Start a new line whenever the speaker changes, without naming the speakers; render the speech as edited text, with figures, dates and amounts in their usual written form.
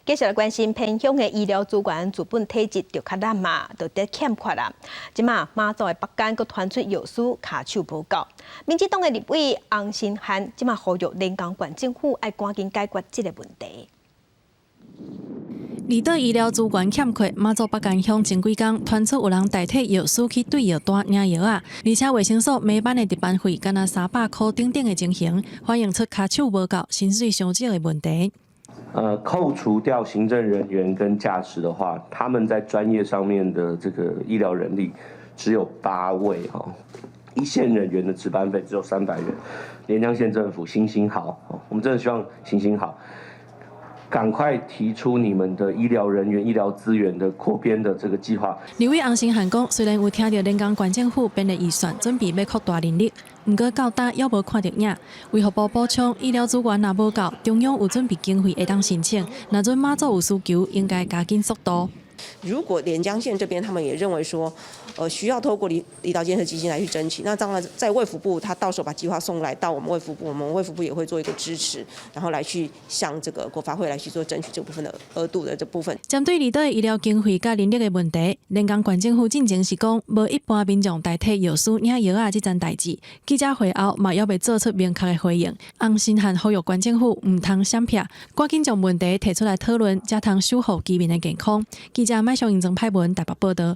继续来关心偏乡的医疗资源资本体制就较烂嘛，就得欠缺啦。即马马祖的北间佮传出药师骹手无够，民进党的立委洪新汉即马呼吁连江县政府要赶紧解决这个问题。
离岛医疗资源欠缺，马祖北间乡前几天传出有人代替药师去对药单领药啊，而且卫生所每班的值班费干那300块等等的情形，反映出骹手无够、薪水伤少的问题。
扣除掉行政人员跟驾驶的话，他们在专业上面的这个医疗人力只有8位哈，一线人员的值班费只有300元。连江县政府行行好，我们真的希望行行好，赶快提出你们的医疗人员、医疗资源的扩编的这个计划。
立委洪新汉讲，虽然有听到连江县政府编的预算准备要扩大人力，不过到今还无看到影。卫福部补充，医疗资源若无够，中央有准备经费会当申请。若准马祖有需求，应该加紧速度。
如果连江县这边他们也认为说，需要透过离岛建设基金来去争取，那当然在卫福部他到时候把计划送来到我们卫福部，我们卫福部也会做一个支持，然后来去向这个国发会来去做争取这部分的额度的这部分。
针对离岛的医疗经费甲人力的问题，连江县政府进前是讲无一般民众代替药师领药这件代志。记者会后嘛也未做出明确的回应。洪新汉呼吁县政府唔通闪避，赶紧将问题提出来讨论，才通守护居民的健康。记者麦上英正派文台北报道。